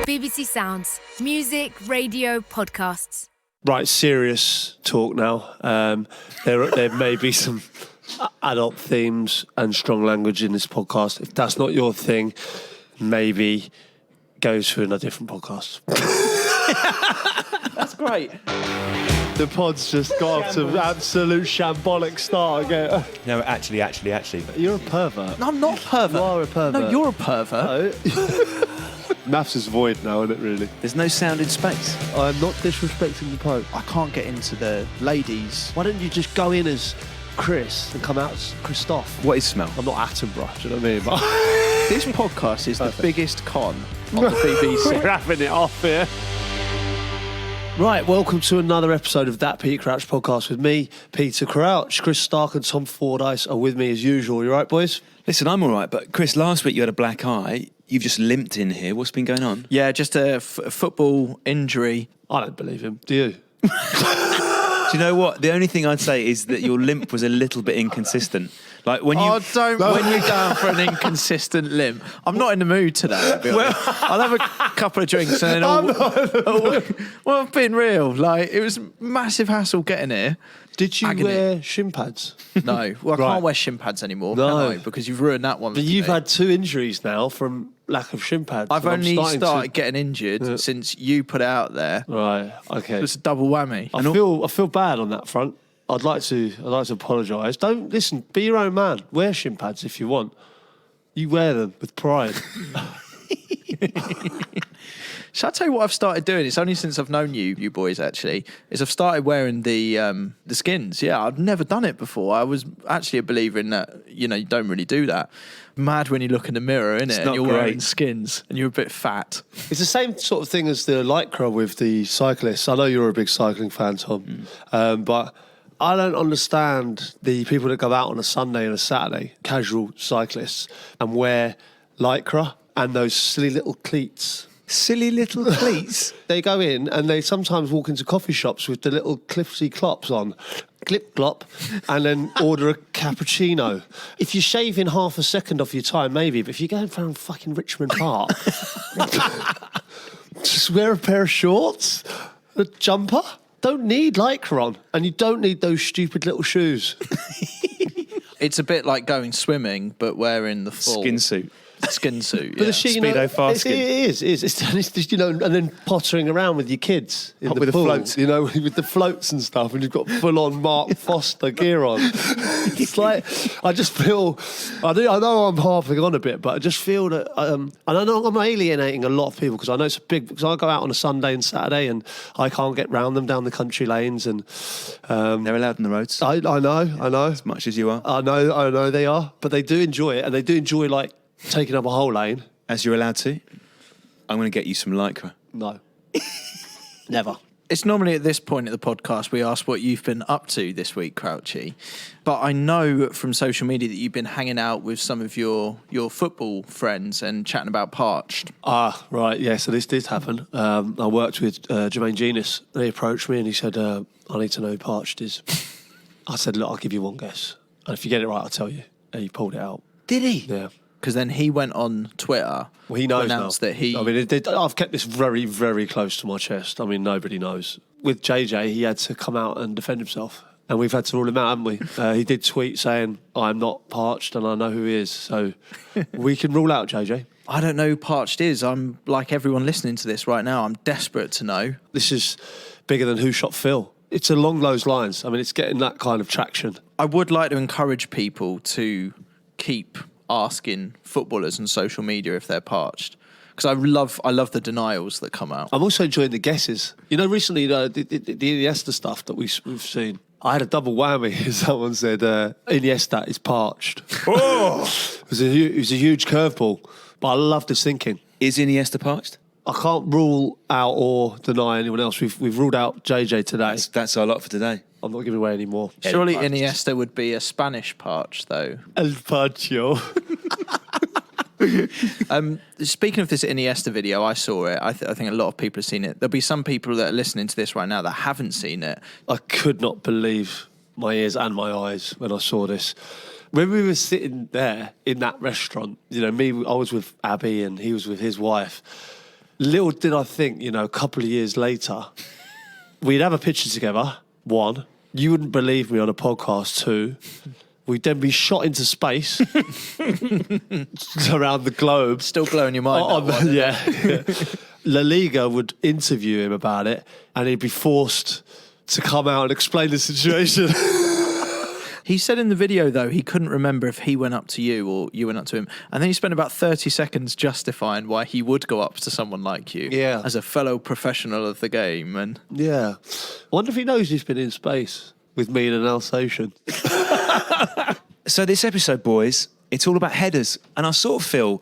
BBC Sounds. Music, radio, podcasts. Right, serious talk now. There may be some adult themes and strong language in this podcast. If that's not your thing, maybe go to a different podcast. That's great. The pod's just got off to an absolute shambolic start again. No, actually. You're a pervert. No, I'm not a pervert. You are a pervert. No, you're a pervert. No. Maths is void now, isn't it, really? There's no sound in space. I'm not disrespecting the Pope. I can't get into the ladies. Why don't you just go in as Chris and come out as Christoph? What is smell? I'm not Attenborough, do you know what I mean? But This podcast is the biggest con on the BBC. we're having it off here. Right, welcome to another episode of That Pete Crouch podcast with me, Peter Crouch. Chris Stark and Tom Fordyce are with me as usual. You right, boys? Listen, I'm all right, but Chris, last week you had a black eye. You've just limped in here. What's been going on? Yeah, just a football injury. I don't believe him. Do you? Do you know what? The only thing I'd say is that your limp was a little bit inconsistent. Like when you... when you're down for an inconsistent limp. I'm not in the mood today, to be honest. I'll have a couple of drinks and then well, I've been real. Like, it was massive hassle getting here. Did you wear shin pads? No. Well, I can't wear shin pads anymore, can I? Because you've ruined that one. But you've had 2 injuries now from lack of shin pads. I've only started getting injured since you put it out there. Right, okay. It's a double whammy. I feel bad on that front. I'd like to apologise. Don't listen. Be your own man. Wear shin pads if you want. You wear them with pride. Shall I tell you what I've started doing? It's only since I've known you boys, actually, is I've started wearing the skins. Yeah, I've never done it before. I was actually a believer in that, you don't really do that. Mad when you look in the mirror, innit? It's and not you're great. wearing skins and you're a bit fat. It's the same sort of thing as the Lycra with the cyclists. I know you're a big cycling fan, Tom, but I don't understand the people that go out on a Sunday and a Saturday, casual cyclists, and wear Lycra and those silly little cleats. Silly little cleats. They go in and they sometimes walk into coffee shops with the little clipsy clops on, clip clop, and then order a cappuccino. If you're shaving half a second off your time, maybe, but if you're going around fucking Richmond Park, just wear a pair of shorts, a jumper. Don't need Lycra on, and you don't need those stupid little shoes. It's a bit like going swimming, but wearing the full Skin suit. Skin suit, But yeah. the shit, Speedo fast skin. It is. It's just, and then pottering around with your kids in the With the pool, floats. with the floats and stuff, and you've got full-on Mark Foster gear on. It's like, I just feel, I know I'm harping on a bit, but I just feel that, and I know I'm alienating a lot of people because I know it's because I go out on a Sunday and Saturday and I can't get round them down the country lanes, and They're allowed on the roads. I know. As much as you are. I know they are, but they do enjoy it, and they do enjoy, like, taking up a whole lane. As you're allowed to. I'm going to get you some Lycra. No. Never. It's normally at this point of the podcast we ask what you've been up to this week, Crouchy. But I know from social media that you've been hanging out with some of your football friends and chatting about Parched. Ah, right, yeah, so this did happen. I worked with Jermaine Genius. He approached me and he said, I need to know who Parched is. I said, look, I'll give you one guess. And if you get it right, I'll tell you. And he pulled it out. Did he? Yeah. Because then he went on Twitter. Well, he knows announced now. that he... I mean, I've kept this very, very close to my chest. I mean, nobody knows. With JJ, he had to come out and defend himself. And we've had to rule him out, haven't we? He did tweet saying, I'm not Parched and I know who he is. So we can rule out JJ. I don't know who Parched is. I'm like everyone listening to this right now. I'm desperate to know. This is bigger than Who Shot Phil. It's along those lines. I mean, it's getting that kind of traction. I would like to encourage people to keep asking footballers on social media if they're parched, because I love the denials that come out. I'm also enjoying the guesses. Recently the Iniesta stuff that we've seen. I had a double whammy. Someone said Iniesta is parched. Oh! It was a huge curveball, but I loved his thinking. Is Iniesta parched? I can't rule out or deny anyone else. We've ruled out JJ today. That's our lot for today. I'm not giving away any more. Surely Iniesta would be a Spanish parch, though. El Pacho. Speaking of this Iniesta video, I saw it. I think a lot of people have seen it. There'll be some people that are listening to this right now that haven't seen it. I could not believe my ears and my eyes when I saw this. When we were sitting there in that restaurant, I was with Abby and he was with his wife. Little did I think, a couple of years later, we'd have a picture together, 1. You wouldn't believe me on a podcast, 2. We'd then be shot into space around the globe. Still blowing your mind. Yeah. La Liga would interview him about it, and he'd be forced to come out and explain the situation. He said in the video, though, he couldn't remember if he went up to you or you went up to him. And then he spent about 30 seconds justifying why he would go up to someone like you as a fellow professional of the game. And yeah. I wonder if he knows he's been in space with me in an Alsatian. So this episode, boys, it's all about headers. And I sort of feel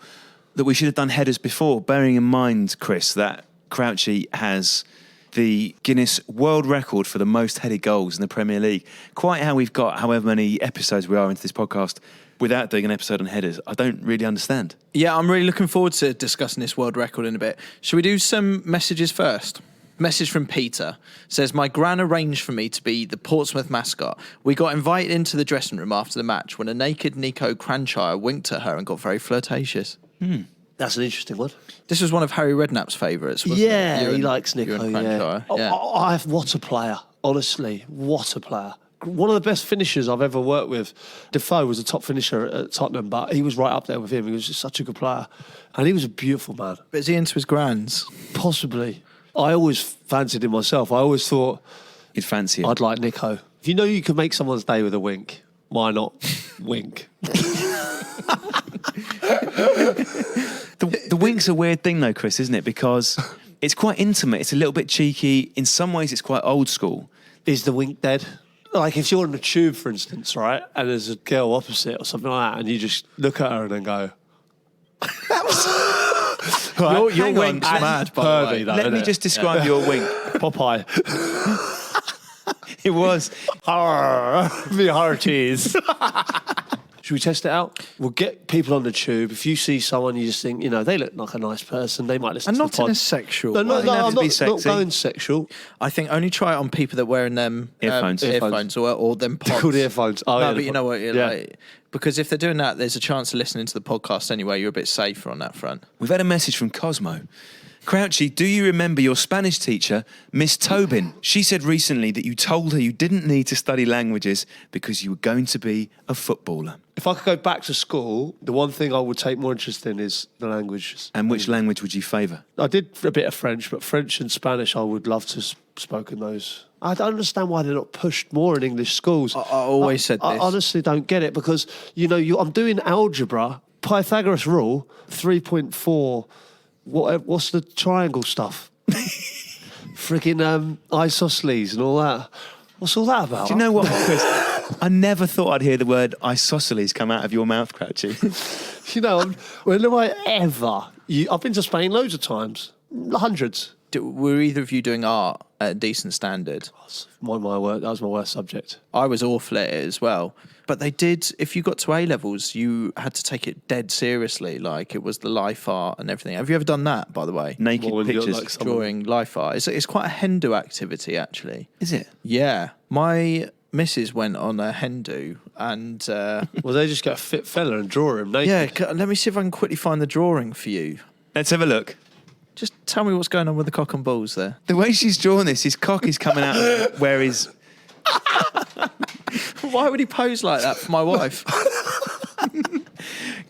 that we should have done headers before, bearing in mind, Chris, that Crouchy has the Guinness World Record for the most headed goals in the Premier League. Quite how we've got however many episodes we are into this podcast without doing an episode on headers, I don't really understand. Yeah, I'm really looking forward to discussing this world record in a bit. Should we do some messages first? Message from Peter says, my gran arranged for me to be the Portsmouth mascot. We got invited into the dressing room after the match when a naked Nico Cranchire winked at her and got very flirtatious. That's an interesting one. This was one of Harry Redknapp's favourites, wasn't it? He likes Nico, what a player. Honestly, what a player. One of the best finishers I've ever worked with. Defoe was a top finisher at Tottenham, but he was right up there with him. He was just such a good player. And he was a beautiful man. But is he into his grands? Possibly. I always fancied him myself. I always thought You'd fancy it. I'd like Nico. If you can make someone's day with a wink, why not wink? The wink's a weird thing though, Chris, isn't it? Because it's quite intimate. It's a little bit cheeky. In some ways, it's quite old school. Is the wink dead? Like if you're on the tube, for instance, right, and there's a girl opposite or something like that, and you just look at her and then go... Right, your wink's mad, by the way. Though, Let me just describe your wink. Popeye. It was. Me hearties. Should we test it out? We'll get people on the tube. If you see someone, you just think, they look like a nice person. They might listen and to not the pod. in a sexual No, way. I'm to be not sexy. going sexual. I think only try it on people that are wearing them Earphones. or them pods. They're called earphones. Oh, no, yeah, but you know what? yeah. Like, because if they're doing that, there's a chance of listening to the podcast anyway. You're a bit safer on that front. We've had a message from Cosmo. Crouchy, do you remember your Spanish teacher, Miss Tobin? She said recently that you told her you didn't need to study languages because you were going to be a footballer. If I could go back to school, the one thing I would take more interest in is the languages. And which language would you favour? I did a bit of French, but French and Spanish, I would love to have spoken those. I don't understand why they're not pushed more in English schools. I always said this. I honestly don't get it because, I'm doing algebra, Pythagoras rule, 3.4, what's the triangle stuff? Freaking isosceles and all that. What's all that about? Do you know what, Chris? I never thought I'd hear the word isosceles come out of your mouth, Crouchy. When have I ever... I've been to Spain loads of times. Hundreds. Were either of you doing art at a decent standard? That was my worst subject. I was awful at it as well. But they did, if you got to A-levels, you had to take it dead seriously. Like, it was the life art and everything. Have you ever done that, by the way? Naked pictures. Drawing life art. It's quite a Hindu activity, actually. Is it? Yeah. My missus went on a Hindu and... Well, they just get a fit fella and draw him naked. Yeah, let me see if I can quickly find the drawing for you. Let's have a look. Just tell me what's going on with the cock and balls there. The way she's drawn this, his cock is coming out where his... Why would he pose like that for my wife?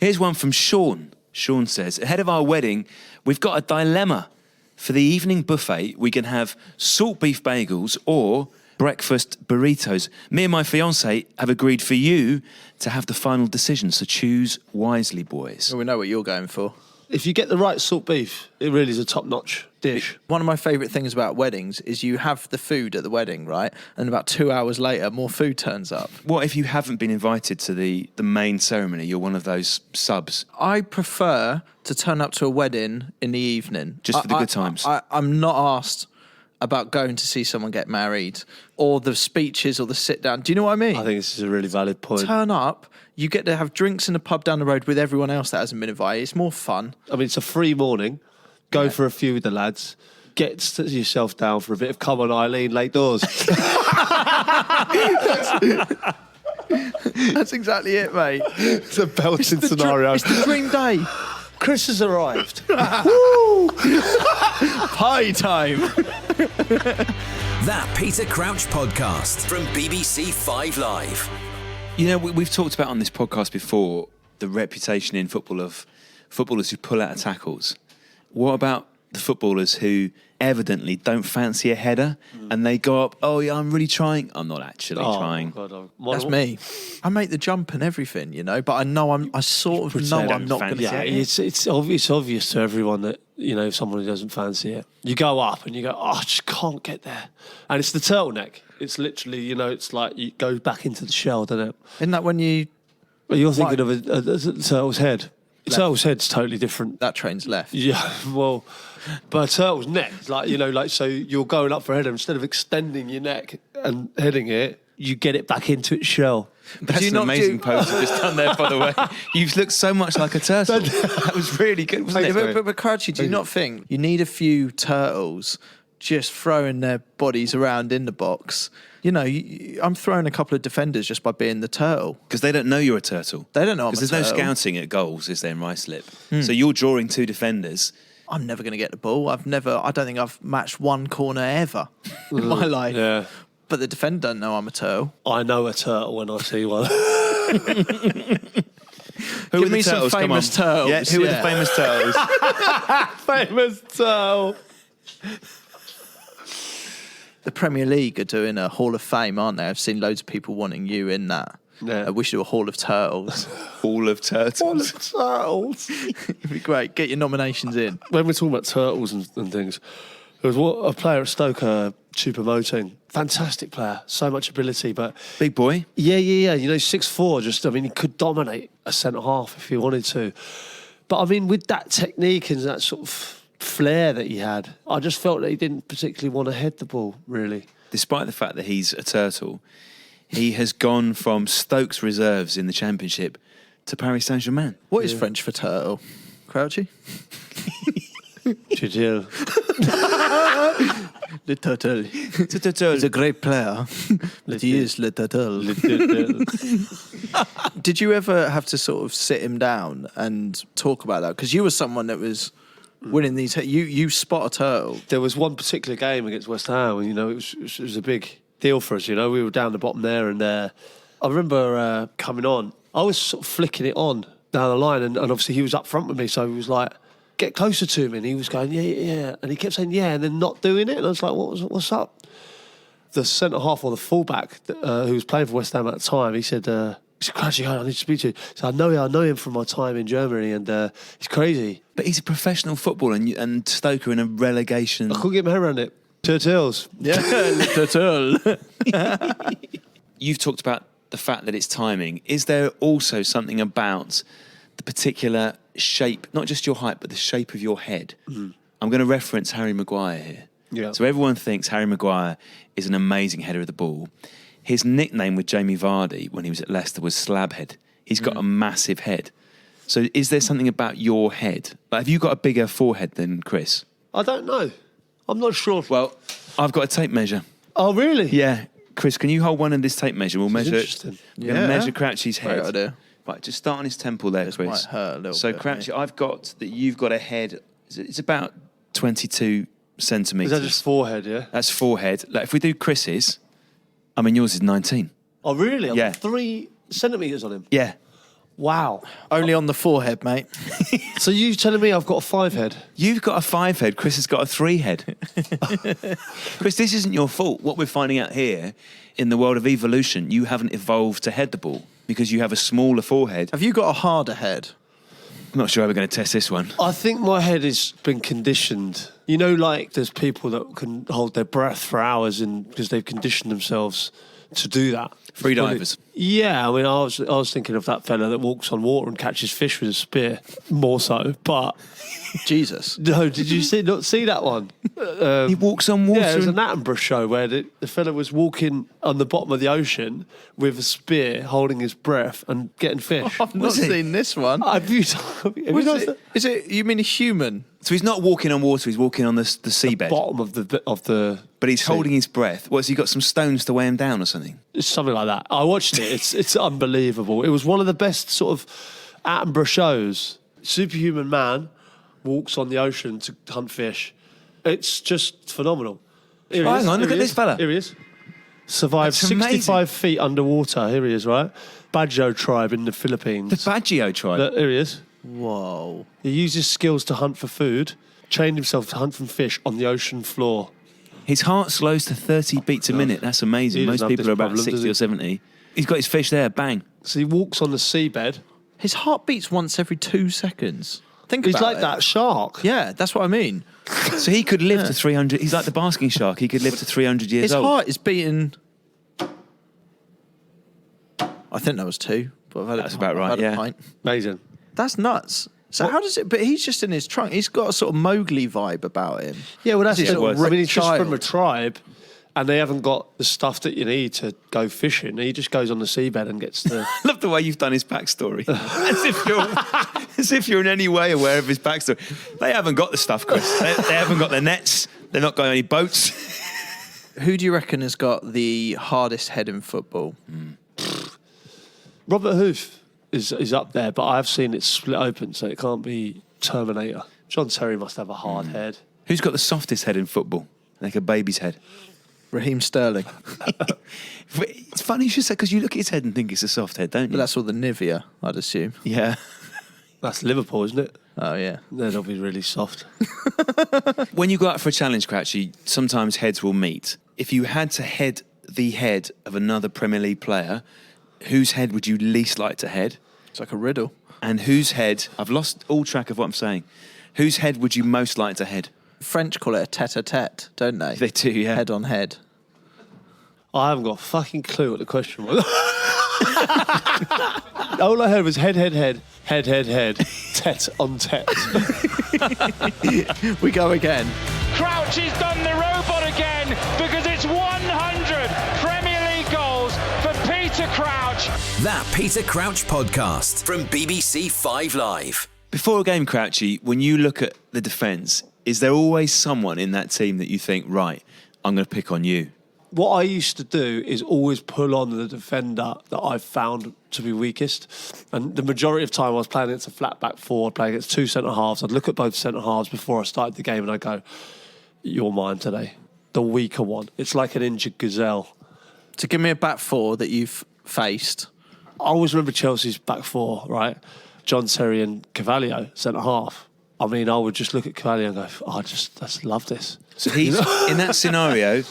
Here's one from Sean. Sean says, ahead of our wedding, we've got a dilemma. For the evening buffet, we can have salt beef bagels or breakfast burritos. Me and my fiancé have agreed for you to have the final decision, so choose wisely, boys. We know what you're going for. If you get the right salt beef, it really is a top-notch dish. One of my favourite things about weddings is you have the food at the wedding, right? And about 2 hours later, more food turns up. What if you haven't been invited to the main ceremony? You're one of those subs. I prefer to turn up to a wedding in the evening. Just for the good times. I'm not asked about going to see someone get married or the speeches or the sit-down. Do you know what I mean? I think this is a really valid point. Turn up. You get to have drinks in a pub down the road with everyone else that hasn't been invited. It's more fun. I mean, it's a free morning. Go for a few with the lads. Get yourself down for a bit of come on, Eileen, late doors. That's exactly it, mate. It's a belting scenario. It's the dream day. Chris has arrived. Woo! Pie time. That Peter Crouch podcast from BBC 5 Live. You know, we've talked about on this podcast before the reputation in football of footballers who pull out of tackles. What about the footballers who evidently don't fancy a header and they go up, oh yeah, I'm really trying. I'm not actually trying. God, That's me. I make the jump and everything, you know, but I know I sort of know I'm not going to Yeah, get it. it's obvious to everyone that, you know, someone who doesn't fancy it. You go up and you go, oh, I just can't get there. And it's the turtleneck. It's literally, you know, it's like you go back into the shell, doesn't it? Isn't that when you... Well, you're thinking of a turtle's head. A turtle's head's totally different. That train's left. Yeah, well, but a turtle's neck, like, you know, like, so you're going up for a header, instead of extending your neck and heading it, you get it back into its shell. That's an amazing pose you've just done there, by the way. You've looked so much like a turtle. That was really good, wasn't it? But Crouchy, do you not think you need a few turtles just throwing their bodies around in the box? You know, I'm throwing a couple of defenders just by being the turtle. Because they don't know you're a turtle. They don't know I'm a Because turtle. there's no scouting at goals, is there, in Ruislip? So you're drawing two defenders. I'm never going to get the ball. I don't think I've matched one corner ever in my life. Yeah. But the defender don't know I'm a turtle. I know a turtle when I see one. Who Give me some famous turtles. Yeah, who are the famous turtles? Famous turtle. The Premier League are doing a Hall of Fame, aren't they? I've seen loads of people wanting you in that. Yeah. I wish you were a Hall of Turtles. Hall of Turtles. Turtles. It'd be great. Get your nominations in. When we're talking about turtles and things, there was a player at Stoke, Choupo-Moting. Fantastic player, so much ability, but Big boy. yeah. You know, 6'4", just, I mean, he could dominate a centre half if he wanted to. But I mean, with that technique and that sort of flair that he had, I just felt that he didn't particularly want to head the ball, really. Despite the fact that he's a turtle, he has gone from Stoke's reserves in the Championship to Paris Saint-Germain. What is French for turtle? Crouchy? Chidil. Le Turtle. He's a great player, but he is Le Turtle. Did you ever have to sort of sit him down and talk about that? Because you were someone that was winning these. You spot a turtle. There was one particular game against West Ham, and, you know, it was a big deal for us. You know, we were down the bottom there, and I remember coming on. I was sort of flicking it on down the line, and obviously he was up front with me, so he was like, get closer to me, and he was going, yeah, and he kept saying yeah, and then not doing it, and I was like, what's up? The centre half or the fullback who was playing for West Ham at the time, he said, Crouchy, I need to speak to you. So I know him from my time in Germany, and he's crazy. But he's a professional footballer, and Stoke are in a relegation. I couldn't get my head around it. Turtles. Yeah, Le Turtle. You've talked about the fact that it's timing. Is there also something about the particular shape, not just your height, but the shape of your head? I'm going to reference Harry Maguire here. Yeah. So everyone thinks Harry Maguire is an amazing header of the ball. His nickname with Jamie Vardy when he was at Leicester was Slabhead. He's got a massive head. So is there something about your head? Like, have you got a bigger forehead than Chris? I don't know. I'm not sure. Well, I've got a tape measure. Oh, really? Yeah. Chris, can you hold one of this tape measure? We'll measure Interesting. We're going to measure Crouchy's head. Great idea. Right, just start on his temple there, This Chris. might hurt a little so, bit, Crouchy, mate. I've got that you've got a head, it's about 22 centimetres. Is that just forehead, yeah? That's forehead. Like, if we do Chris's, I mean, yours is 19. Oh, really? Yeah. 3 centimetres on him. Yeah. Wow. Only on the forehead, mate. So you telling me I've got a 5 head? You've got a 5 head, Chris has got a 3 head. Chris, this isn't your fault. What we're finding out here, in the world of evolution, you haven't evolved to head the ball because you have a smaller forehead. Have you got a harder head? I'm not sure how we're going to test this one. I think my head has been conditioned. You know, like there's people that can hold their breath for hours because they've conditioned themselves to do that. Free divers. Yeah, I mean, I was thinking of that fella that walks on water and catches fish with a spear, more so. But Jesus. no, did you not see that one? He walks on water. Yeah, it was an Attenborough show where the fella was walking on the bottom of the ocean with a spear, holding his breath and getting fish. I've not seen this one. Have you Is it? You mean a human? So he's not walking on water, he's walking on the seabed. bottom of the But he's sea. holding his breath. What, has he got some stones to weigh him down or something? It's something like that. I watched it. It's unbelievable. It was one of the best sort of Attenborough shows. Superhuman man walks on the ocean to hunt fish. It's just phenomenal. Here he Oh, is, hang on, here look he at is, this fella. Here he is. Survived That's amazing. 65 feet underwater. Here he is, right? Baggio tribe in the Philippines. The Baggio tribe. Look, here he is. Whoa. He uses skills to hunt for food, trained himself to hunt for fish on the ocean floor. His heart slows to 30 beats a minute. That's amazing. He doesn't Most have people this are about problem, does 60 he? or 70. He's got his fish there, bang. So he walks on the seabed. His heart beats once every 2 seconds. Think He's about like it. that shark. Yeah, that's what I mean. So he could live to 300. He's like the basking shark. He could live to 300 years His old. heart is beating. I think that was 2. But I've had That's about right, yeah. A pint. Amazing. That's nuts. So how does it? But he's just in his trunk. He's got a sort of Mowgli vibe about him. Yeah, well, that's He's it. a I mean, he's just child. from a tribe, and they haven't got the stuff that you need to go fishing. He just goes on the seabed and gets the... I love the way you've done his backstory. as if you're in any way aware of his backstory. They haven't got the stuff, Chris. They haven't got the nets. They're not got any boats. Who do you reckon has got the hardest head in football? Robert Hoof is up there, but I've seen it split open, so it can't be Terminator. John Terry must have a hard head. Who's got the softest head in football? Like a baby's head. Raheem Sterling. It's funny you should say, because you look at his head and think it's a soft head, don't you? But that's all the Nivea, I'd assume. Yeah. That's Liverpool, isn't it? Oh, yeah. Then it'll be really soft. When you go out for a challenge, Crouchy, sometimes heads will meet. If you had to head the head of another Premier League player, whose head would you least like to head? It's like a riddle. And whose head, I've lost all track of what I'm saying, whose head would you most like to head? French call it a tete-a-tete, don't they? They do, yeah. Head on head. I haven't got a fucking clue what the question was. All I heard was head, tet on tet. We go again. Crouch has done the robot again because it's 100 Premier League goals for Peter Crouch. That Peter Crouch podcast from BBC 5 Live. Before a game, Crouchy, when you look at the defence, is there always someone in that team that you think, right, I'm going to pick on you? What I used to do is always pull on the defender that I've found to be weakest. And the majority of time I was playing against a flat back four, playing against 2 centre-halves. I'd look at both centre-halves before I started the game and I'd go, you're mine today. The weaker one. It's like an injured gazelle. So give me a back four that you've faced. I always remember Chelsea's back four, right? John Terry and Cavallio, centre-half. I mean, I would just look at Cavallio and go, I just love this. So he's, in that scenario...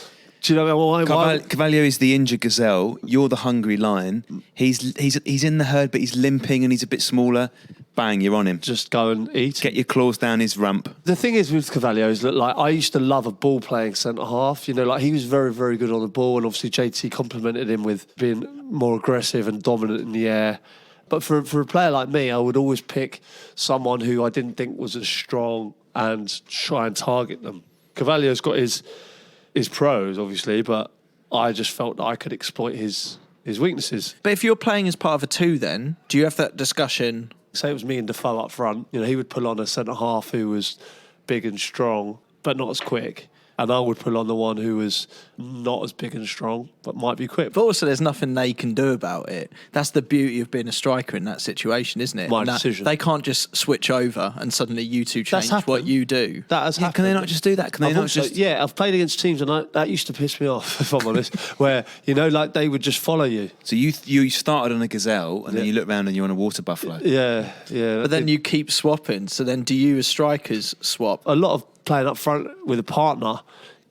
Do you know why? Cavallio is the injured gazelle. You're the hungry lion. He's in the herd, but he's limping and he's a bit smaller. Bang, you're on him. Just go and eat. Get your claws down his rump. The thing is with Cavallio is that, like, I used to love a ball playing centre half. You know, like, he was very, very good on the ball, and obviously JT complimented him with being more aggressive and dominant in the air. But for a player like me, I would always pick someone who I didn't think was as strong and try and target them. Cavallio's got his pros, obviously, but I just felt that I could exploit his weaknesses. But if you're playing as part of a two, then do you have that discussion? Say it was me and Defoe up front. You know, he would pull on a centre half who was big and strong, but not as quick. And I would pull on the one who was not as big and strong, but might be quick. But also, there's nothing they can do about it. That's the beauty of being a striker in that situation, isn't it? My And that decision. They can't just switch over and suddenly you two change happened. what you do. That has happened. Can they not just do that? Can they I've not also, just... Yeah, I've played against teams and that used to piss me off, if I'm honest, where, you know, like they would just follow you. So you started on a gazelle and then you look round and you're on a water buffalo. Yeah. But then you keep swapping. So then do you as strikers swap? A lot of playing up front with a partner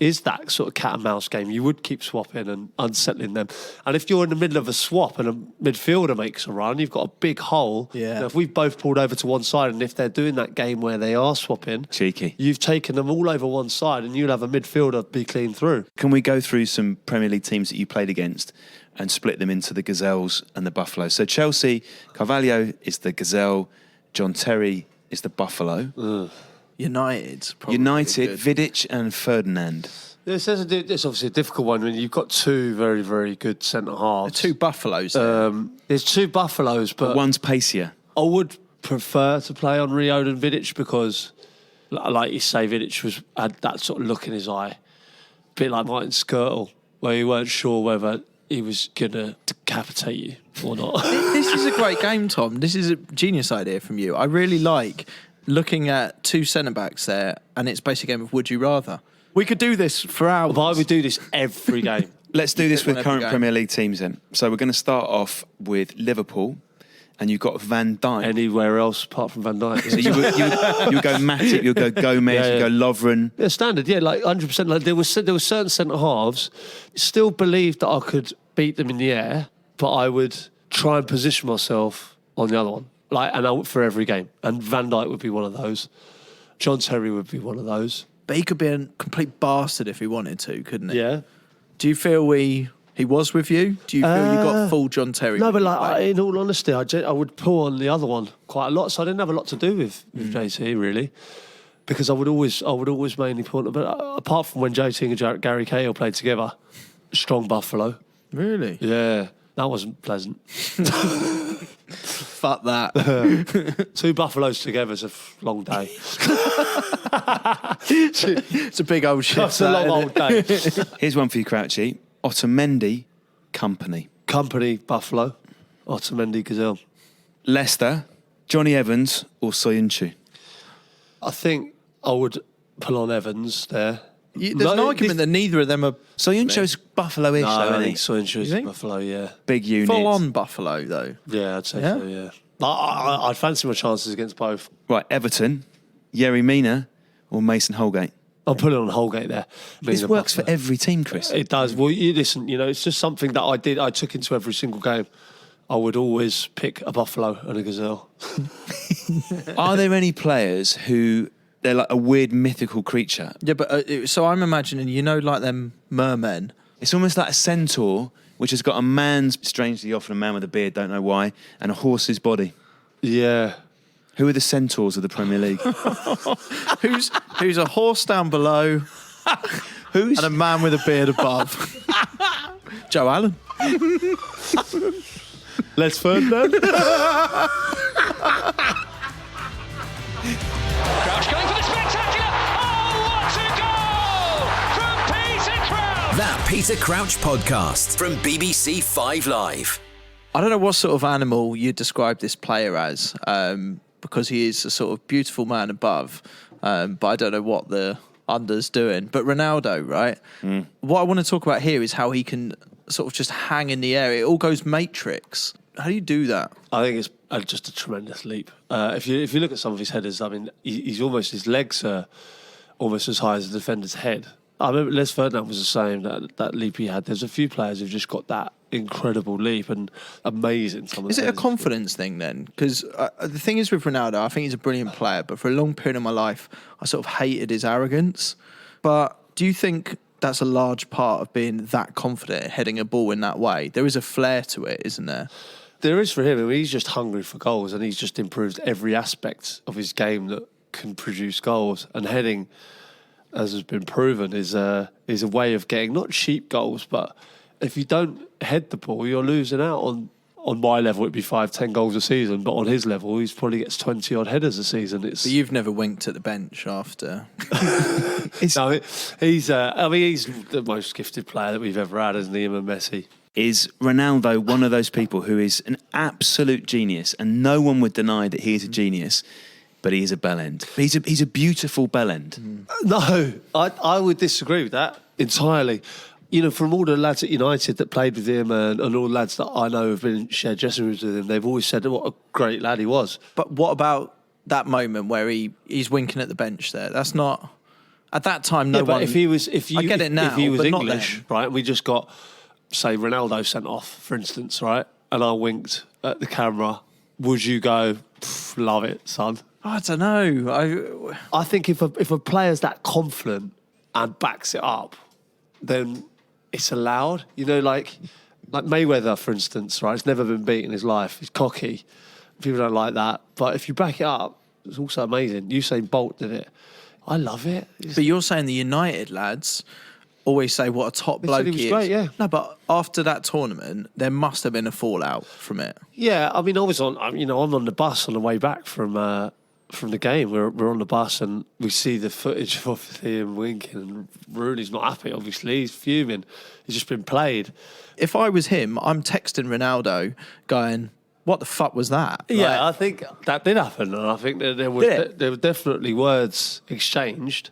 is that sort of cat and mouse game. You would keep swapping and unsettling them. And if you're in the middle of a swap and a midfielder makes a run, you've got a big hole. Yeah. Now, if we've both pulled over to one side and if they're doing that game where they are swapping, Cheeky. you've taken them all over one side and you'll have a midfielder be clean through. Can we go through some Premier League teams that you played against and split them into the gazelles and the buffaloes? So Chelsea, Carvalho is the gazelle, John Terry is the buffalo. United's probably United, good. Vidic and Ferdinand. It's obviously a difficult one when you've got two very, very good centre-halves. Two buffaloes. there. There's two buffaloes, but One's pacier. I would prefer to play on Rio than Vidic because, like you say, Vidic had that sort of look in his eye, a bit like Martin Skirtle, where you weren't sure whether he was going to decapitate you or not. This is a great game, Tom. This is a genius idea from you. I really like looking at two centre-backs there, and it's basically a game of would you rather. We could do this for hours. But I would do this every game. Let's do this with Whenever current game. Premier League teams then. So we're going to start off with Liverpool, and you've got Van Dijk. Anywhere else apart from Van Dijk. So you would go Matip, you would go Gomez, Yeah, you yeah. would go Lovren. Yeah, standard, yeah, like 100%. Like there were certain centre halves, still believed that I could beat them in the air, but I would try and position myself on the other one, for every game. And Van Dijk would be one of those. John Terry would be one of those. But he could be a complete bastard if he wanted to, couldn't he? Yeah. Do you feel he was with you? Do you feel you got full John Terry? No, with but you? in all honesty, I would pull on the other one quite a lot. So I didn't have a lot to do with JT really, because I would always mainly pull on. But apart from when JT and Gary Cahill played together, strong Buffalo. Really? Yeah, that wasn't pleasant. Fuck that. Two Buffaloes together is a long day. It's a big old shit. That's a long old day. Here's one for you, Crouchy. Otamendi, Company. Company, Buffalo. Otamendi, Gazelle. Leicester, Johnny Evans or Soyuncu. I think I would pull on Evans there. There's an argument that neither of them are Soyuncu's Buffalo-ish, No, though, I think isn't Soyuncu is think? Buffalo, yeah. he? Big unit. full on Buffalo, though. Yeah, I'd say Yeah? so, yeah. I'd fancy my chances against both. Right, Everton, Yerry Mina or Mason Holgate. I'm putting on Holgate there. This Mina works for Buffalo. every team, Chris. It does. Well, you listen, it's just something that I took into every single game. I would always pick a Buffalo and a Gazelle. Are there any players who they're like a weird mythical creature? Yeah, but so I'm imagining, like them mermen. It's almost like a centaur, which has got a man's, strangely often a man with a beard, don't know why, and a horse's body. Yeah. Who are the centaurs of the Premier League? Who's a horse down below Who's and a man with a beard above? Joe Allen. Les Ferdinand. Crouch going for the spectacular. Oh, what a goal from Peter Crouch! That Peter Crouch podcast from BBC 5 Live. I don't know what sort of animal you describe this player as, because he is a sort of beautiful man above, but I don't know what the under's doing. But Ronaldo, right? What I want to talk about here is how he can sort of just hang in the air. It all goes matrix. How do you do that? I think it's just a tremendous leap. If you look at some of his headers, I mean, his legs are almost as high as the defender's head. I remember Les Ferdinand was the same, that leap he had. There's a few players who've just got that incredible leap and amazing. Is it a confidence thing then? Because the thing is with Ronaldo, I think he's a brilliant player, but for a long period of my life, I sort of hated his arrogance. But do you think that's a large part of being that confident, heading a ball in that way? There is a flair to it, isn't there? There is for him. I mean, he's just hungry for goals, and he's just improved every aspect of his game that can produce goals. And heading, as has been proven, is a way of getting not cheap goals, but if you don't head the ball, you're losing out on my level. It'd be 5-10 goals a season, but on his level, he probably gets 20 odd headers a season. But you've never winked at the bench after. No, he's the most gifted player that we've ever had, isn't he? Him and Messi. Is Ronaldo one of those people who is an absolute genius, and no one would deny that he is a genius, but he is a bellend. He's a beautiful bellend. No, I would disagree with that entirely. From all the lads at United that played with him and all the lads that I know have been shared dressing rooms with him, they've always said what a great lad he was. But what about that moment where he's winking at the bench there? That's not... At that time, no Yeah, but one... I get it now, if he was but not English, then. right, and we just got, say, Ronaldo sent off, for instance, right, and I winked at the camera, would you go, love it, son? I don't know. I think if a player's that confident and backs it up, then it's allowed. Like Mayweather, for instance, right? He's never been beat in his life. He's cocky. People don't like that. But if you back it up, it's also amazing. Usain Bolt did it. I love it. But you're saying the United lads always say what a top They bloke said he was is. great, yeah. No, but after that tournament, there must have been a fallout from it. Yeah, I mean, I was on. I'm on the bus on the way back from the game. We're on the bus and we see the footage of him winking, and Rooney's not happy. Obviously, he's fuming. He's just been played. If I was him, I'm texting Ronaldo going, what the fuck was that? Yeah, I think that did happen, and I think that there were definitely words exchanged.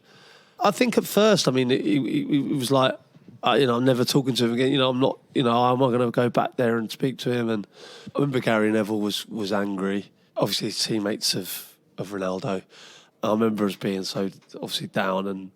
I think at first, I mean, it was like, I'm never talking to him again. I'm not, am I going to go back there and speak to him? And I remember Gary Neville was angry. Obviously, teammates of Ronaldo. I remember us being so obviously down and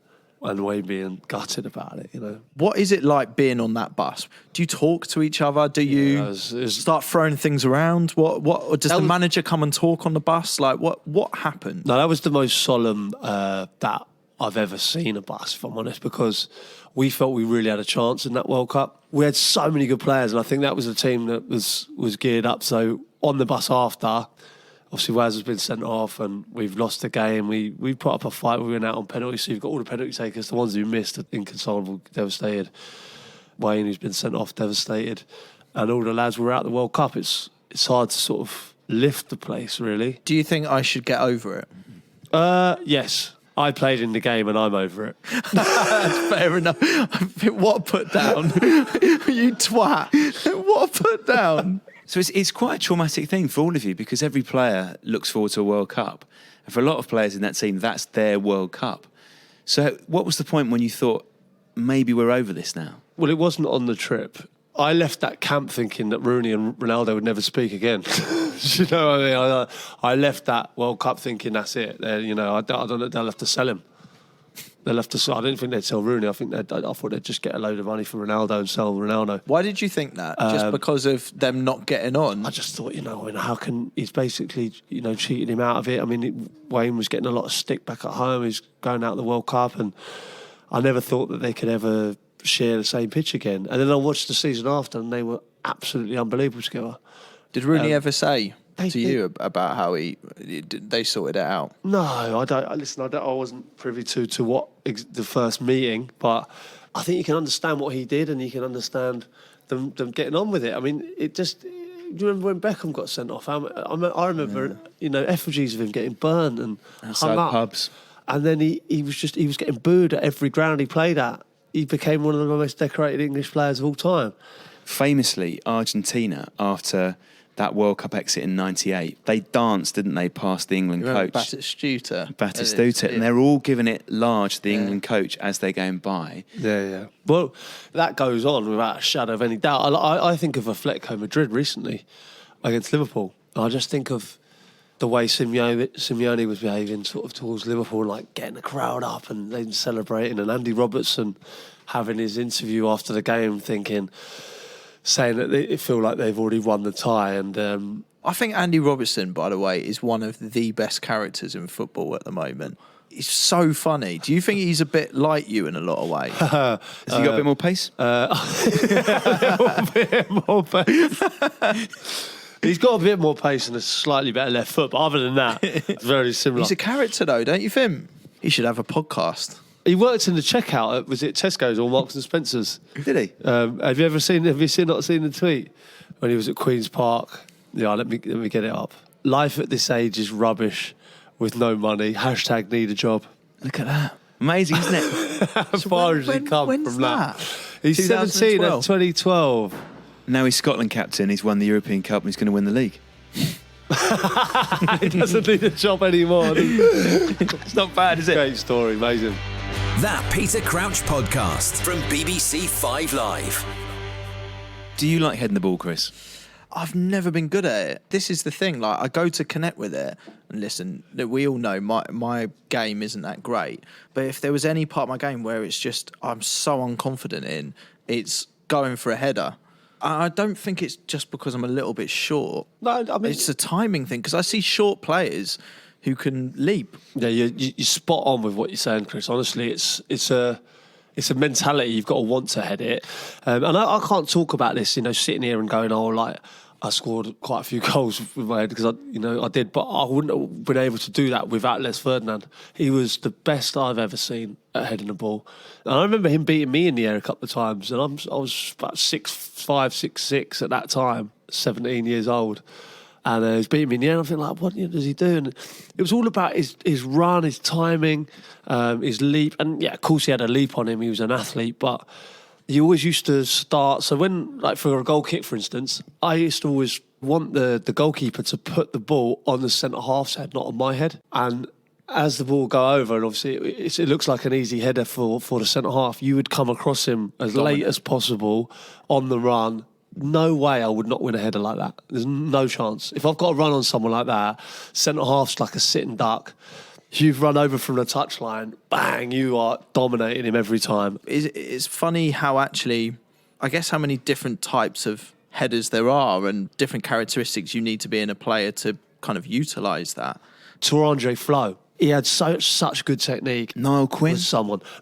we being gutted about it, What is it like being on that bus? Do you talk to each other? Do you it was start throwing things around? What does the manager come and talk on the bus? Like, what happened? No, that was the most solemn that I've ever seen a bus, if I'm honest, because we felt we really had a chance in that World Cup. We had so many good players, and I think that was a team that was geared up. So on the bus after, obviously Waz has been sent off and we've lost the game. We put up a fight. We went out on penalties. So you've got all the penalty takers, the ones who missed, inconsolable, devastated. Wayne, who's been sent off, devastated. And all the lads were out the World Cup. It's hard to sort of lift the place, really. Do you think I should get over it? Yes. I played in the game and I'm over it. That's fair enough. What a put down. You twat. What a put down. So it's quite a traumatic thing for all of you because every player looks forward to a World Cup. And for a lot of players in that team, that's their World Cup. So what was the point when you thought, maybe we're over this now? Well, it wasn't on the trip. I left that camp thinking that Rooney and Ronaldo would never speak again. You know what I mean? I left that World Cup thinking that's it. I don't know, they'll have to sell him. They'll have to sell. I didn't think they'd sell Rooney. I thought they'd just get a load of money for Ronaldo and sell Ronaldo. Why did you think that? Just because of them not getting on? I just thought, how can he's basically, cheated him out of it. I mean, Wayne was getting a lot of stick back at home. He's going out the World Cup, and I never thought that they could ever share the same pitch again. And then I watched the season after, and they were absolutely unbelievable together. Did Rooney ever say to you about how they sorted it out? No, I don't. Listen, I wasn't privy to what the first meeting, but I think you can understand what he did, and you can understand them getting on with it. I mean, it just. Do you remember when Beckham got sent off? I remember, effigies of him getting burned and outside hung up. pubs. And then he was getting booed at every ground he played at. He became one of the most decorated English players of all time. Famously, Argentina, after that World Cup exit in '98, they danced, didn't they, past the England coach? Batistuta. And they're all giving it large to the England coach as they're going by. Yeah. Well, that goes on without a shadow of any doubt. I think of Atletico Madrid recently against Liverpool. I just think of the way Simeone was behaving sort of towards Liverpool, like getting the crowd up and then celebrating, and Andy Robertson having his interview after the game saying that they feel like they've already won the tie. And I think Andy Robertson, by the way, is one of the best characters in football at the moment. He's so funny. Do you think he's a bit like you in a lot of ways? Has he got a bit more pace? A bit more pace. He's got a bit more pace and a slightly better left foot, but other than that, it's very similar. He's a character, though, don't you think? He should have a podcast. He worked in the checkout at, was it Tesco's or Marks and Spencer's? Did he? Have you not seen the tweet when he was at Queen's Park? Yeah, let me get it up. Life at this age is rubbish with no money. # need a job. Look at that. Amazing, isn't it? How far has he come from that? He's 17 at 2012. Now he's Scotland captain. He's won the European Cup and he's going to win the league. He doesn't need a job anymore. It's not bad, is it? Great story, amazing. That Peter Crouch podcast from BBC 5 Live. Do you like heading the ball, Chris? I've never been good at it. This is the thing. Like, I go to connect with it, and listen, we all know my game isn't that great. But if there was any part of my game where it's just I'm so unconfident in, it's going for a header. I don't think it's just because I'm a little bit short. No, I mean it's a timing thing because I see short players who can leap. Yeah, you're spot on with what you're saying, Chris. Honestly, it's a mentality. You've got to want to head it. And I can't talk about this, sitting here and going, I scored quite a few goals with my head because I did, but I wouldn't have been able to do that without Les Ferdinand. He was the best I've ever seen at heading the ball. And I remember him beating me in the air a couple of times, and I was about 6'5", 6'6" at that time, 17 years old. And he was beating me in the air, and I think, what does he do? And it was all about his run, his timing, his leap. And yeah, of course he had a leap on him. He was an athlete, but you always used to start. So when, like for a goal kick, for instance, I used to always want the goalkeeper to put the ball on the centre half's head, not on my head. And as the ball go over, and obviously it looks like an easy header for the centre half, you would come across him as late as possible on the run. No way I would not win a header like that. There's no chance. If I've got to run on someone like that, centre half's like a sitting duck. You've run over from the touchline, bang, you are dominating him every time. It's funny how actually, I guess how many different types of headers there are and different characteristics you need to be in a player to kind of utilise that. Torandre Flo, he had such good technique. Niall Quinn?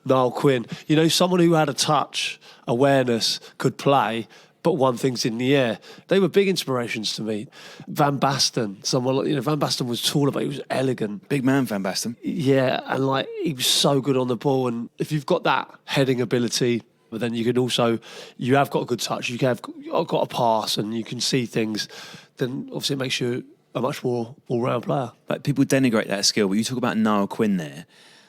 Niall Quinn. You know, someone who had a touch, awareness, could play, but one thing's in the air. They were big inspirations to me. Van Basten, Van Basten was taller, but he was elegant. Big man, Van Basten. Yeah, and like he was so good on the ball. And if you've got that heading ability, but then you have got a good touch, you've got a pass, and you can see things, then obviously it makes you a much more all-round player. Like people denigrate that skill, but you talk about Niall Quinn there.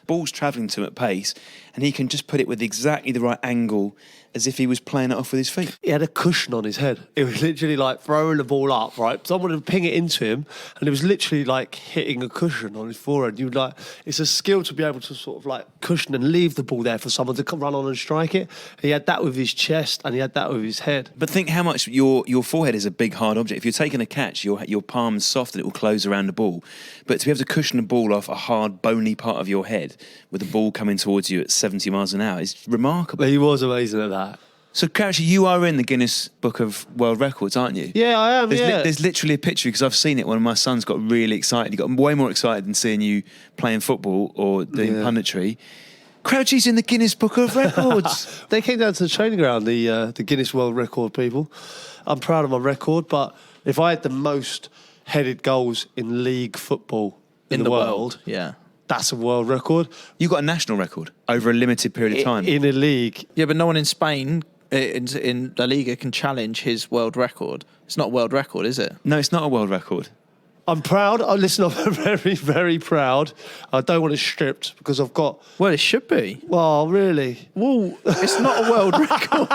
Ball's travelling to him at pace, and he can just put it with exactly the right angle, as if he was playing it off with his feet. He had a cushion on his head. It was literally like throwing the ball up, right? Someone would ping it into him, and it was literally like hitting a cushion on his forehead. You would like, it's a skill to be able to sort of like cushion and leave the ball there for someone to come run on and strike it. He had that with his chest, and he had that with his head. But think how much your forehead is a big hard object. If you're taking a catch, your palm's soft and it will close around the ball. But to be able to cushion the ball off a hard, bony part of your head with the ball coming towards you at 70 miles an hour is remarkable. He was amazing at that. So, Crouchy, you are in the Guinness Book of World Records, aren't you? Yeah, I am, There's literally a picture, because I've seen it when my son's got really excited. He got way more excited than seeing you playing football or doing punditry. Crouchy's in the Guinness Book of Records. They came down to the training ground, the Guinness World Record people. I'm proud of my record, but if I had the most headed goals in league football in the world, yeah, that's a world record. You got a national record over a limited period of time. In a league. Yeah, but no one in Spain in La Liga can challenge his world record. It's not a world record, is it? No, it's not a world record. I'm proud. I'm very, very proud. I don't want it stripped because I've got... Well, it should be. Well, really? Well, it's not a world record.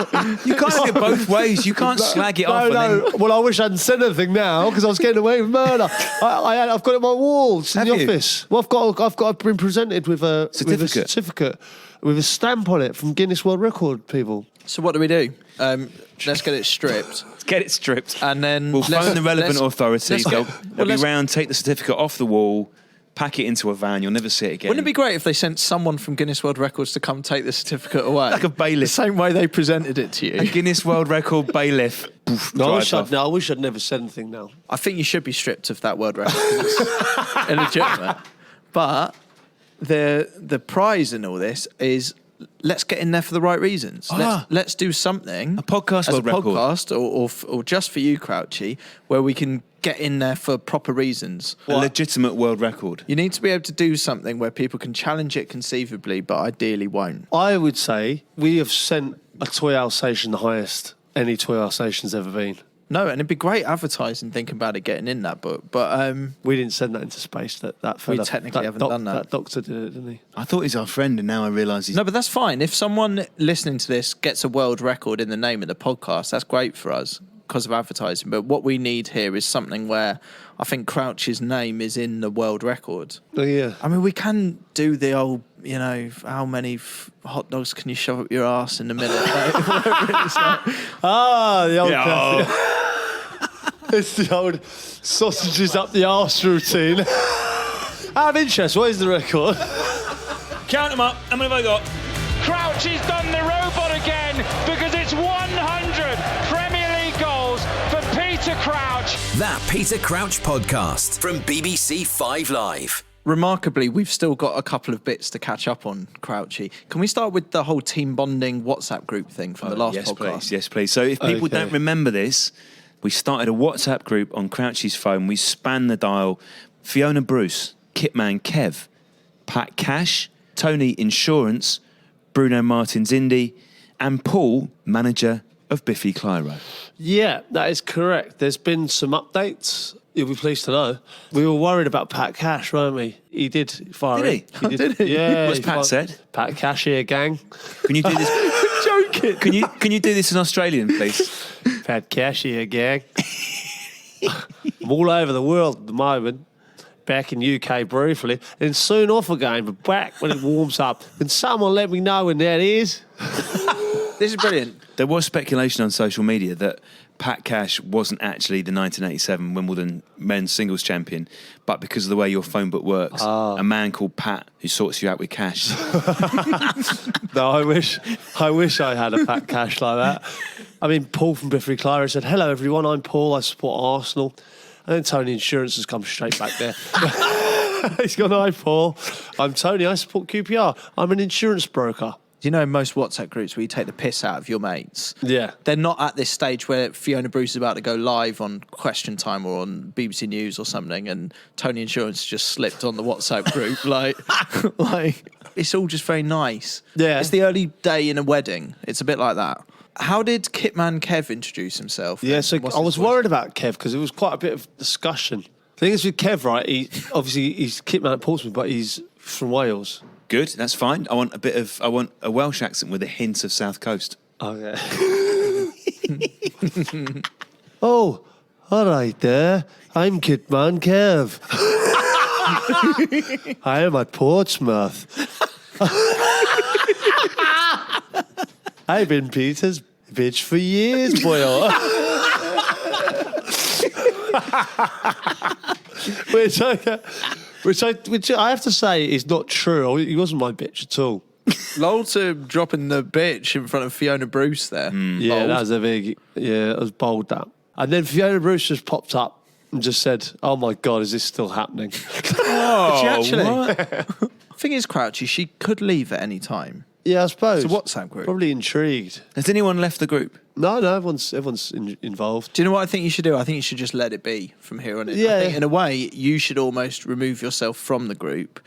You can't have it both ways. You can't slag it off. No. Well, I wish I hadn't said anything now because I was getting away with murder. I've got it on my walls in the office. Well, I've been presented with a certificate with a stamp on it from Guinness World Record people. So what do we do? Let's get it stripped. Get it stripped. And then we'll phone the relevant authorities. They'll be round, take the certificate off the wall, pack it into a van. You'll never see it again. Wouldn't it be great if they sent someone from Guinness World Records to come take the certificate away? Like a bailiff. The same way they presented it to you. A Guinness World Record bailiff. I wish I'd never said anything now. I think you should be stripped of that world record. It's illegitimate. But the prize in all this is... let's get in there for the right reasons. Let's do something. A podcast as world a record. Podcast or just for you, Crouchy, where we can get in there for proper reasons. A legitimate world record. You need to be able to do something where people can challenge it conceivably, but ideally won't. I would say we have sent a Toy Alsatian the highest any Toy Alsatian's ever been. No, and it'd be great advertising, thinking about it getting in that book. But we didn't send that into space. That fella, we technically haven't done that. That doctor did it, didn't he? I thought he's our friend, and now I realise he's... No, but that's fine. If someone listening to this gets a world record in the name of the podcast, that's great for us because of advertising. But what we need here is something where I think Crouch's name is in the world record. Oh, yeah. I mean, we can do the old, how many hot dogs can you shove up your arse in a minute? The old It's the old sausages up the arse routine. Out of interest, what is the record? Count them up. How many have I got? Crouch has done the robot again because it's 100 Premier League goals for Peter Crouch. That Peter Crouch podcast from BBC 5 Live. Remarkably, we've still got a couple of bits to catch up on, Crouchy. Can we start with the whole team bonding WhatsApp group thing from the last podcast? Yes, please. So if people don't remember this, we started a WhatsApp group on Crouchy's phone. We spanned the dial. Fiona Bruce, Kitman Kev, Pat Cash, Tony Insurance, Bruno Martins Indy, and Paul, manager of Biffy Clyro. Yeah, that is correct. There's been some updates. You'll be pleased to know. We were worried about Pat Cash, weren't we? He did fire Did it. he? Did he? Yeah. What's Pat said? Pat Cash here, gang. Can you do this? joking. Can you do this in Australian, please? Pat Cash here, gang. I'm all over the world at the moment. Back in UK briefly, and soon off again, but back when it warms up. Can someone let me know when that is? This is brilliant. There was speculation on social media that Pat Cash wasn't actually the 1987 Wimbledon men's singles champion, but because of the way your phone book works, a man called Pat who sorts you out with cash. No, I wish I had a Pat Cash like that. I mean, Paul from Biffrey Clyde said, "Hello everyone, I'm Paul, I support Arsenal." And then Tony Insurance has come straight back there. He's gone, "Hi Paul, I'm Tony, I support QPR. I'm an insurance broker." Do you know most WhatsApp groups where you take the piss out of your mates? Yeah. They're not at this stage where Fiona Bruce is about to go live on Question Time or on BBC News or something, and Tony Insurance just slipped on the WhatsApp group. like, it's all just very nice. Yeah. It's the early day in a wedding. It's a bit like that. How did Kitman Kev introduce himself? Yeah, so What's I his was voice? worried about Kev because it was quite a bit of discussion. The thing is with Kev, right, he's Kitman at Portsmouth, but he's from Wales. Good, that's fine. I want a Welsh accent with a hint of South Coast. Okay. Oh, all right there. I'm Kitman Kev. I am at Portsmouth. I've been Peter's bitch for years, boy. Which I have to say is not true. He wasn't my bitch at all. Lol to dropping the bitch in front of Fiona Bruce there. Yeah, Bold. that was that was bold, that. And then Fiona Bruce just popped up and just said, "Oh my God, is this still happening?" She actually. Thing is, Crouchy, she could leave at any time. Yeah, I suppose. It's a WhatsApp group. Probably intrigued. Has anyone left the group? No, everyone's involved. Do you know what I think you should do? I think you should just let it be from here on in. Yeah. I think in a way, you should almost remove yourself from the group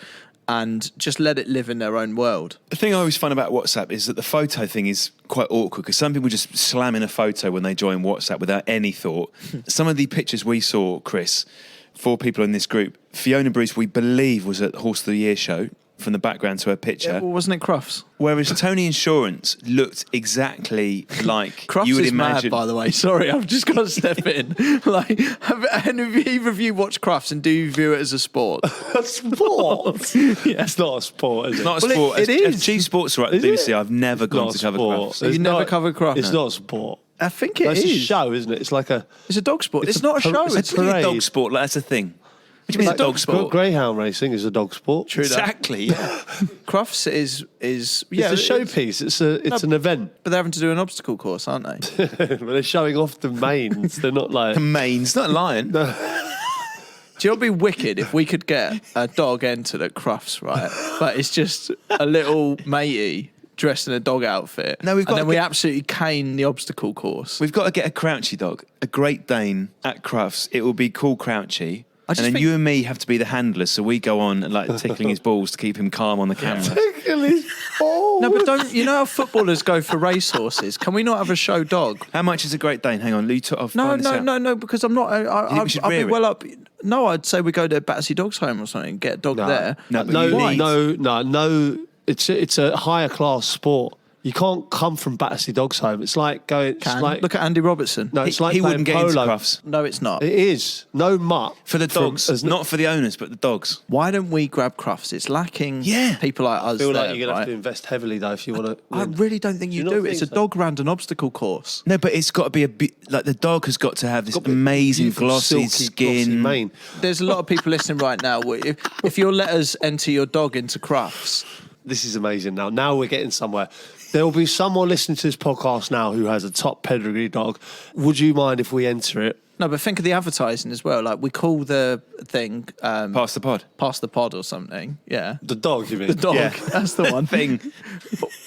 and just let it live in their own world. The thing I always find about WhatsApp is that the photo thing is quite awkward because some people just slam in a photo when they join WhatsApp without any thought. Some of the pictures we saw, Chris, 4 people in this group, Fiona Bruce, we believe, was at Horse of the Year show from the background to her picture. Yeah, well, wasn't it Crufts? Whereas Tony Insurance looked exactly like Crufts you would is imagine. mad, by the way. Sorry, I've just got to step in. Like, have either of you watched Crufts and do you view it as a sport? A sport? Yeah, it's not a sport, is it? Not a Well, sport. it is. As Chief Sports Writer at the Is BBC, it? I've never gone Not to a cover sport. Crufts. You've never covered Crufts? It's not a sport. I think it It's is. a show, isn't it? It's like a It's a dog sport. It's not a show. it's a It's It's a parade. dog sport, like, that's a thing. What do you mean Like it's a dog sport? Greyhound racing is a dog sport. True that. Exactly, yeah. Crufts is It's yeah, a showpiece. It's an event. but they're having to do an obstacle course, aren't they? But they're showing off the mains. They're not like. The mane's not a lion. Do you know what'd be wicked if we could get a dog entered at Crufts, right? But it's just a little matey dressed in a dog outfit. No, we've and got then to we get- absolutely cane the obstacle course. We've got to get a Crouchy dog, a Great Dane at Crufts. It will be called Crouchy. I And just then think- you and me have to be the handlers, so we go on like tickling his balls to keep him calm on the camera. No, but don't you know how footballers go for racehorses? Can we not have a show dog? How much is a Great Dane? Hang on, Lee. I'll No, find this out. no, because I'm not. think we should I'd be rear it? well up. No, I'd say we go to Battersea Dogs Home or something, get a dog there. No, but you need- no. It's a higher class sport. You can't come from Battersea Dogs Home. It's like going. It's Can. like Look at Andy Robertson. no. It's like he playing wouldn't get into polo. Crufts. No, it's not. It is no mutt For the dogs, as not for the owners, but the dogs. Why don't we grab Crufts? It's lacking Yeah. people like us I feel there, like you're gonna right? have to invest heavily though if you want to. I really don't think you Do you do. not It's a think so? dog round an obstacle course. No, but it's got to be like the dog has got to have this amazing glossy skin. mane. There's a lot of people listening right now. If you'll let us enter your dog into Crufts, This is amazing. Now we're getting somewhere. There will be someone listening to this podcast now who has a top pedigree dog. Would you mind if we enter it? no, but think of the advertising as well. Like we call the thing Pass the pod. Pass the Pod or something. Yeah. The dog, you mean? The dog. Yeah. That's the one Thing.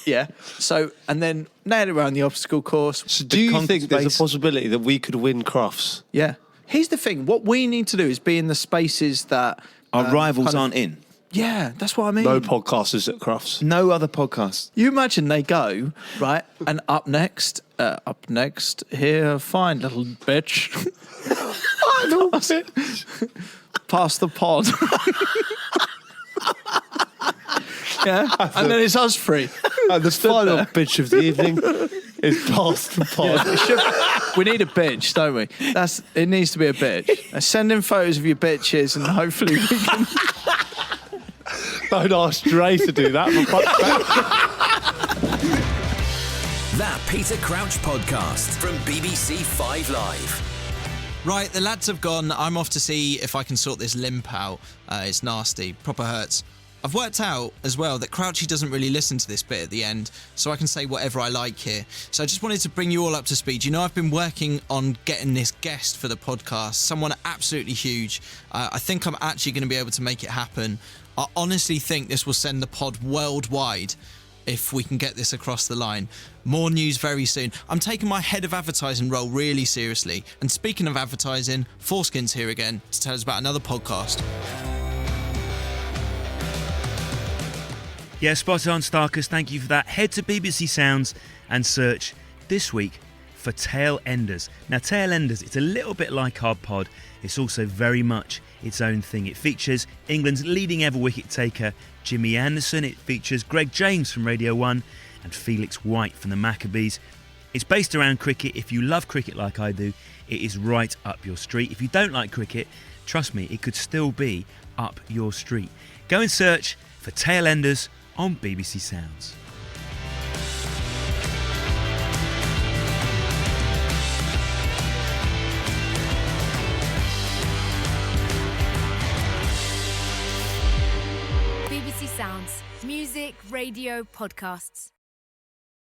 Yeah. So, and then nail it around the obstacle course. So do you conquered think there's space. a possibility that we could win Crufts? Yeah. Here's the thing. What we need to do is be in the spaces that Our rivals kind of- aren't in. Yeah, that's what I mean. No podcasters at Crufts. No other podcasts. You imagine they go, right, and up next here, fine little bitch. Pass the pod. Yeah, and then it's us three. And the final bitch of the evening is past the pod. We need a bitch, don't we? It needs to be a bitch. Send in photos of your bitches, and hopefully we can. Don't ask Dre to do that. That Peter Crouch podcast from BBC 5 Live. Right, the lads have gone. I'm off to see if I can sort this limp out. It's nasty, proper hurts. I've worked out as well that Crouchy doesn't really listen to this bit at the end, so I can say whatever I like here. So I just wanted to bring you all up to speed. You know, I've been working on getting this guest for the podcast, someone absolutely huge. I think I'm actually going to be able to make it happen. I honestly think this will send the pod worldwide if we can get this across the line. More news very soon. I'm taking my head of advertising role really seriously. And speaking of advertising, Foreskin's here again to tell us about another podcast. Yeah, spot on, Starkers. Thank you for that. Head to BBC Sounds and search this week for Tail Enders. Now, Tail Enders, it's a little bit like our pod. It's also very much its own thing. It features England's leading ever wicket taker, Jimmy Anderson. It features Greg James from Radio 1 and Felix White from the Maccabees. It's based around cricket. If you love cricket like I do, it is right up your street. If you don't like cricket, trust me, it could still be up your street. Go and search for Tail Enders on BBC Sounds. BBC Sounds. Music, radio, podcasts.